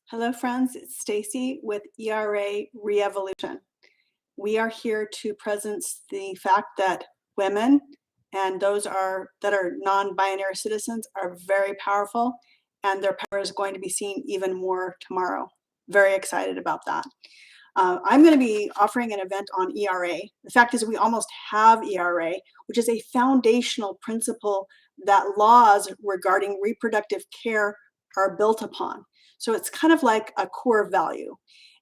Hello, friends. It's Stacy with ERA Re-Evolution. We are here to present the fact that women and that are non-binary citizens are very powerful, and their power is going to be seen even more tomorrow. Very excited about that. I'm going to be offering an event on ERA. The fact is, we almost have ERA, which is a foundational principle that laws regarding reproductive care are built upon. So it's kind of like a core value.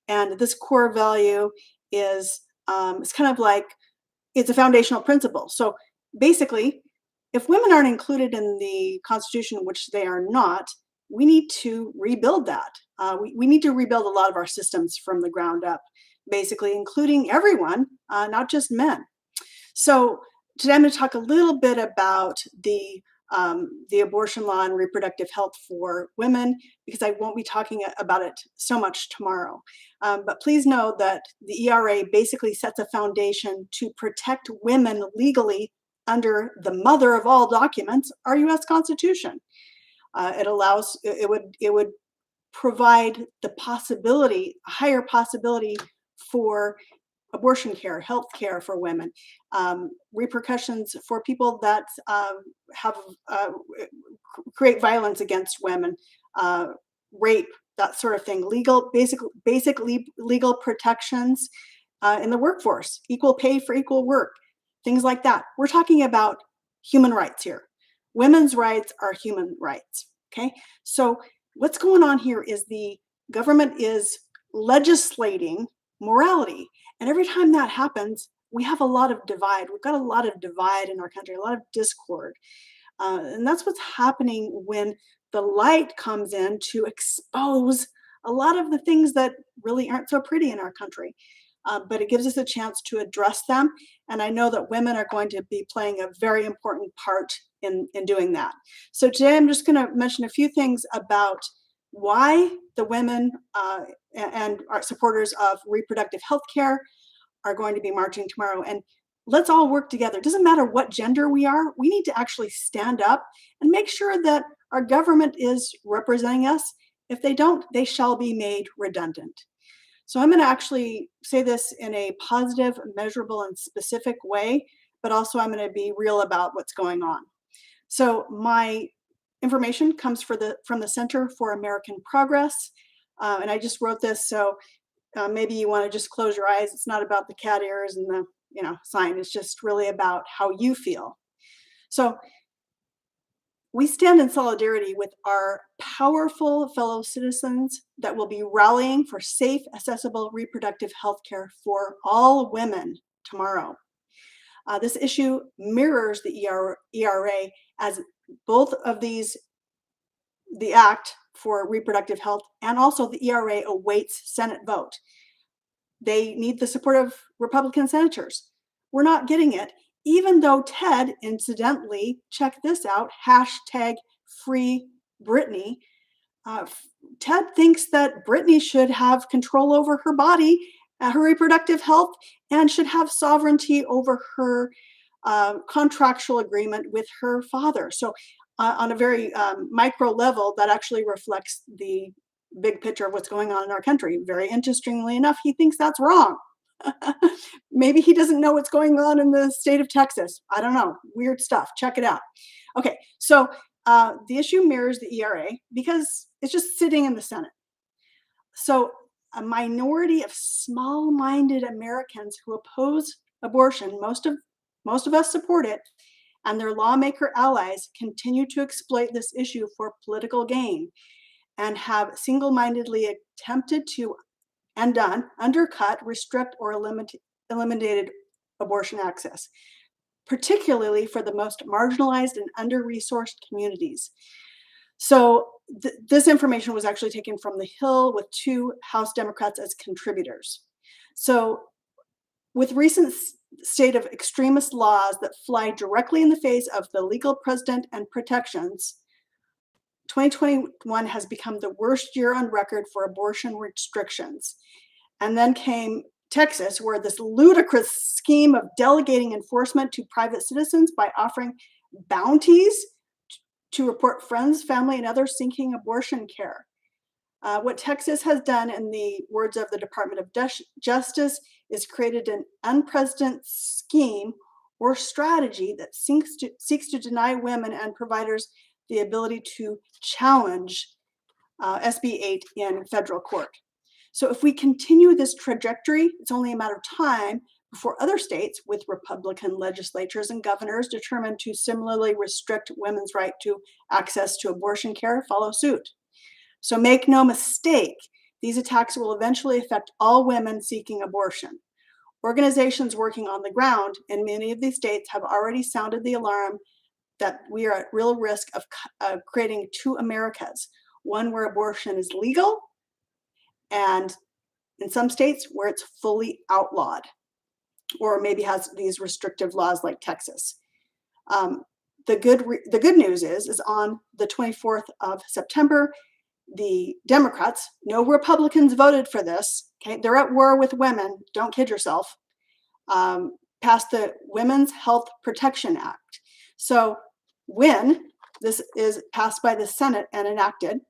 And this core value is it's kind of like it's a foundational principle. So basically, if women aren't included in the Constitution, which they are not, we need to rebuild that. We need to rebuild a lot of our systems from the ground up, basically, including everyone, not just men. So today I'm going to talk a little bit about the abortion law and reproductive health for women, because I won't be talking about it so much tomorrow. But please know that the ERA basically sets a foundation to protect women legally under the mother of all documents, our U.S. Constitution. It would provide the possibility, a higher possibility for abortion care, health care for women, repercussions for people that create violence against women, rape, that sort of thing, basic legal protections in the workforce, equal pay for equal work, things like that. We're talking about human rights here. Women's rights are human rights, okay? So what's going on here is the government is legislating morality. And every time that happens, we have a lot of divide. We've got a lot of divide in our country, a lot of discord. And that's what's happening when the light comes in to expose a lot of the things that really aren't so pretty in our country. But it gives us a chance to address them. And I know that women are going to be playing a very important part in doing that. So today I'm just going to mention a few things about why the women and our supporters of reproductive health care are going to be marching tomorrow. And let's all work together. It doesn't matter what gender we are. We need to actually stand up and make sure that our government is representing us. If they don't, they shall be made redundant. So I'm going to actually say this in a positive, measurable, and specific way, but also I'm going to be real about what's going on. So my information comes from the Center for American Progress, and I just wrote this, so maybe you want to just close your eyes. It's not about the cat ears and the sign. It's just really about how you feel. So we stand in solidarity with our powerful fellow citizens that will be rallying for safe, accessible reproductive health care for all women tomorrow. This issue mirrors the ERA, as both of these, the Act for Reproductive Health and also the ERA, awaits Senate vote. They need the support of Republican senators. We're not getting it, even though Ted, incidentally, check this out, #FreeBritney. Ted thinks that Britney should have control over her body, her reproductive health, and should have sovereignty over her contractual agreement with her father. So on a very micro level, that actually reflects the big picture of what's going on in our country. Very interestingly enough, he thinks that's wrong. Maybe he doesn't know what's going on in the state of Texas. I don't know. Weird stuff. Check it out. Okay, so the issue mirrors the ERA because it's just sitting in the Senate. So a minority of small-minded Americans who oppose abortion, most of us support it, and their lawmaker allies continue to exploit this issue for political gain and have single-mindedly attempted to undercut, restrict, or eliminated abortion access, particularly for the most marginalized and under-resourced communities. So this information was actually taken from the Hill with 2 House Democrats as contributors. So with recent state of extremist laws that fly directly in the face of the legal precedent and protections, 2021 has become the worst year on record for abortion restrictions. And then came Texas, where this ludicrous scheme of delegating enforcement to private citizens by offering bounties to report friends, family, and others seeking abortion care. What Texas has done, in the words of the Department of Justice, is created an unprecedented scheme or strategy that seeks to deny women and providers the ability to challenge SB 8 in federal court. So if we continue this trajectory, it's only a matter of time before other states with Republican legislatures and governors determined to similarly restrict women's right to access to abortion care follow suit. So make no mistake, these attacks will eventually affect all women seeking abortion. Organizations working on the ground in many of these states have already sounded the alarm that we are at real risk of creating two Americas, one where abortion is legal, and in some states where it's fully outlawed, or maybe has these restrictive laws like Texas. The good news is on the 24th of September, the Democrats, no Republicans voted for this, okay, they're at war with women, don't kid yourself, passed the Women's Health Protection Act. So when this is passed by the Senate and enacted,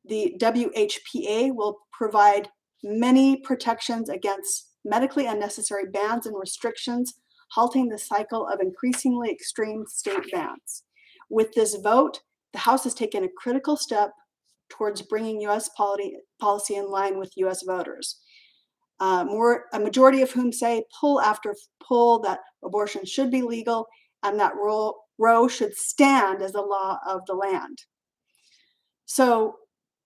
the WHPA will provide many protections against medically unnecessary bans and restrictions, halting the cycle of increasingly extreme state bans. With this vote, the House has taken a critical step towards bringing U.S. policy in line with U.S. voters. A majority of whom say pull after pull that abortion should be legal and that Roe should stand as the law of the land. So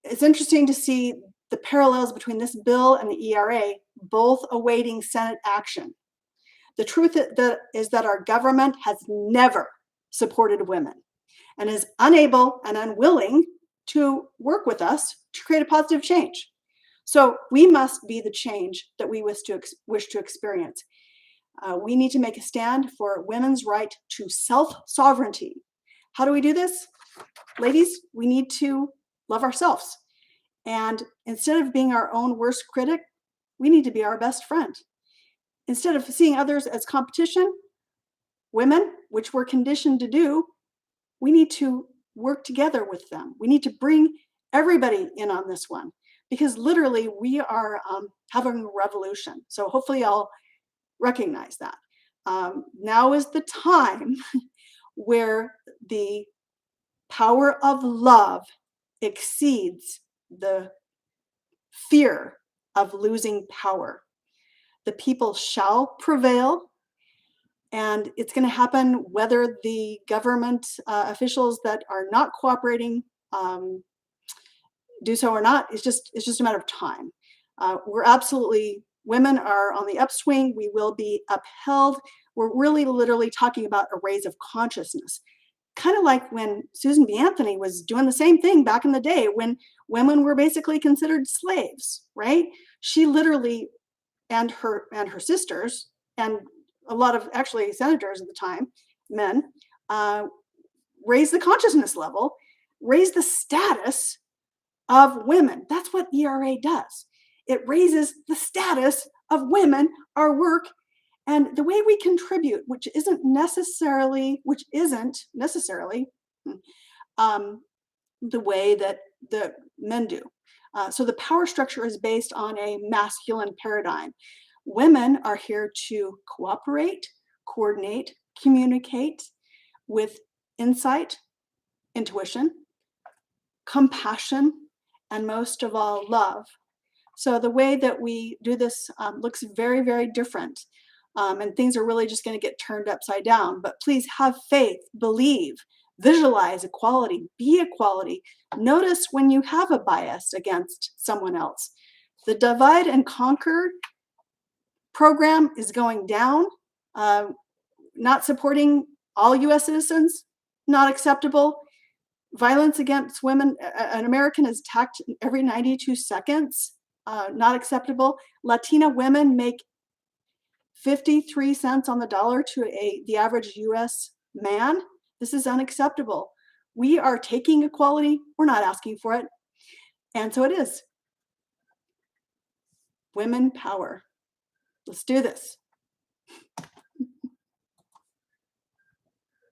it's interesting to see the parallels between this bill and the ERA, both awaiting Senate action. The truth is that our government has never supported women and is unable and unwilling to work with us to create a positive change. So we must be the change that we wish to experience. We need to make a stand for women's right to self-sovereignty. How do we do this? Ladies, we need to love ourselves. And instead of being our own worst critic, we need to be our best friend. Instead of seeing others as competition, women, which we're conditioned to do, we need to work together with them. We need to bring everybody in on this one, because literally we are having a revolution. So hopefully y'all recognize that. Now is the time where the power of love exceeds the fear of losing power. The people shall prevail, and it's going to happen whether the government officials that are not cooperating do so or not. It's just a matter of time. Women are on the upswing. We will be upheld. We're really literally talking about a raise of consciousness. Kind of like when Susan B. Anthony was doing the same thing back in the day when women were basically considered slaves, right? She literally, and her sisters, and a lot of actually senators at the time, men, raised the consciousness level, raised the status of women. That's what ERA does. It raises the status of women, our work, and the way we contribute, which isn't necessarily the way that the men do. So the power structure is based on a masculine paradigm. Women are here to cooperate, coordinate, communicate with insight, intuition, compassion, and most of all, love. So the way that we do this looks very, very different. And things are really just going to get turned upside down. But please have faith, believe, visualize equality, be equality. Notice when you have a bias against someone else. The divide and conquer program is going down. Not supporting all U.S. citizens, not acceptable. Violence against women, an American is attacked every 92 seconds, not acceptable. Latina women make 53 cents on the dollar to the average U.S. man. This is unacceptable. We are taking equality. We're not asking for it. And so it is. Women power. Let's do this.